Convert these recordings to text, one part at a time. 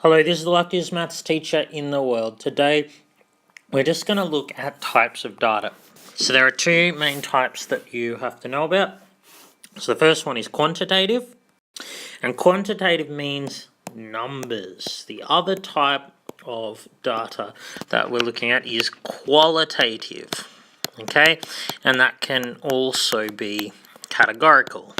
Hello, this is the luckiest maths teacher in the world. Today, we're just going to look at types of data. So there are two main types that you have to know about. So the first one is quantitative, and quantitative means numbers. The other type of data that we're looking at is qualitative, okay? And that can also be categorical.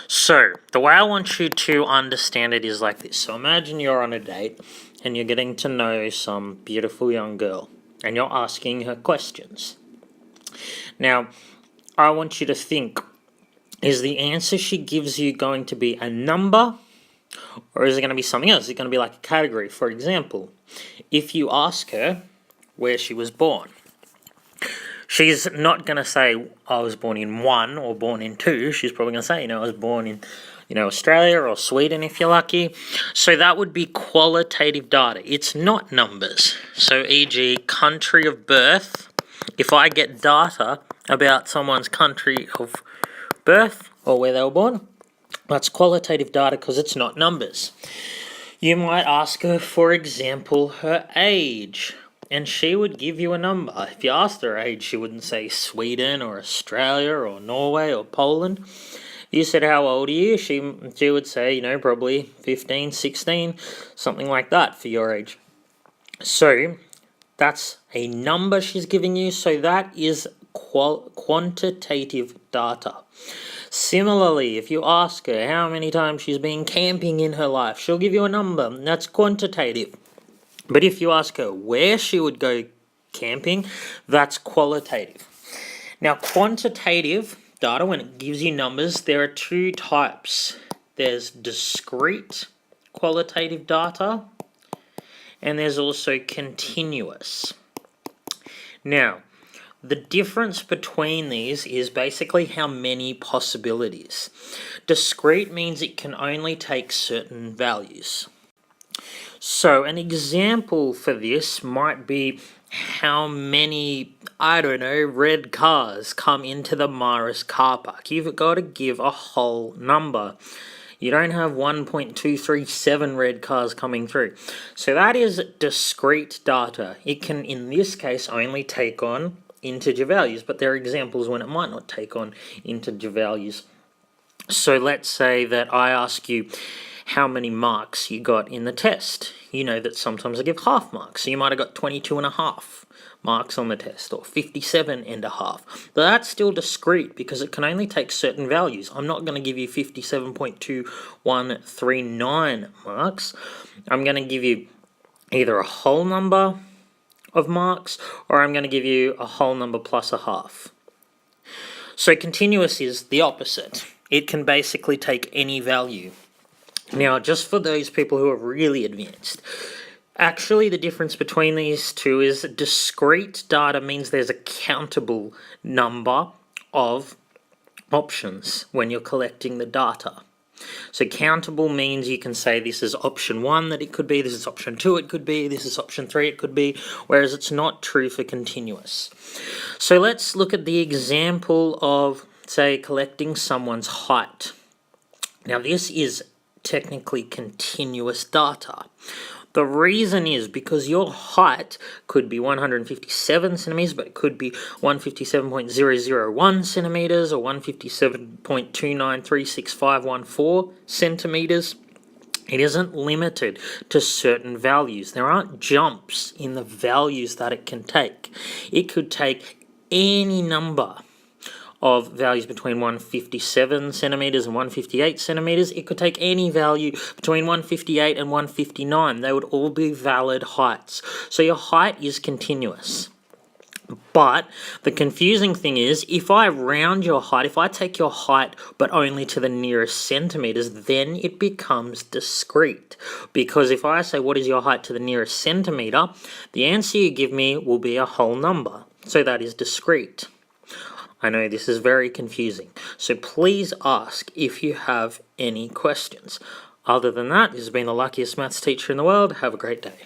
So, the way I want you to understand it is like this. So imagine you're on a date and you're getting to know some beautiful young girl and you're asking her questions. Now, I want you to think, is the answer she gives you going to be a number or is it going to be something else? Is it going to be like a category? For example, if you ask her where she was born, she's not going to say, I was born in 1 or born in 2. She's probably going to say, I was born in, Australia or Sweden if you're lucky. So that would be qualitative data. It's not numbers. So e.g. country of birth, if I get data about someone's country of birth or where they were born, that's qualitative data because it's not numbers. You might ask her, for example, her age. And she would give you a number. If you asked her age, she wouldn't say Sweden or Australia or Norway or Poland. If you said, how old are you? She would say, probably 15, 16, something like that for your age. So, that's a number she's giving you. So, that is quantitative data. Similarly, if you ask her how many times she's been camping in her life, she'll give you a number. That's quantitative. But if you ask her where she would go camping, that's qualitative. Now, quantitative data, when it gives you numbers, there are two types. There's discrete qualitative data, and there's also continuous. Now, the difference between these is basically how many possibilities. Discrete means it can only take certain values. So an example for this might be how many, red cars come into the Maris car park. You've got to give a whole number. You don't have 1.237 red cars coming through. So that is discrete data. It can, in this case, only take on integer values, but there are examples when it might not take on integer values. So let's say that I ask you how many marks you got in the test. You know that sometimes I give half marks, so you might have got 22.5 marks on the test, or 57.5. But that's still discrete because it can only take certain values. I'm not going to give you 57.2139 marks. I'm going to give you either a whole number of marks, or I'm going to give you a whole number plus a half. So continuous is the opposite. It can basically take any value. Now, just for those people who are really advanced, actually the difference between these two is discrete data means there's a countable number of options when you're collecting the data. So countable means you can say this is option 1 that it could be, this is option 2 it could be, this is option 3 it could be, whereas it's not true for continuous. So let's look at the example of, say, collecting someone's height. Now this is technically continuous data. The reason is because your height could be 157 centimeters, but it could be 157.001 centimeters or 157.2936514 centimeters. It isn't limited to certain values. There aren't jumps in the values that it can take. It could take any number of values between 157 centimeters and 158 centimeters. It could take any value between 158 and 159. They would all be valid heights. So your height is continuous. But the confusing thing is, if I round your height, if I take your height but only to the nearest centimeters, then it becomes discrete. Because if I say, what is your height to the nearest centimeter, the answer you give me will be a whole number. So that is discrete. I know this is very confusing, so please ask if you have any questions. Other than that, this has been the luckiest maths teacher in the world. Have a great day.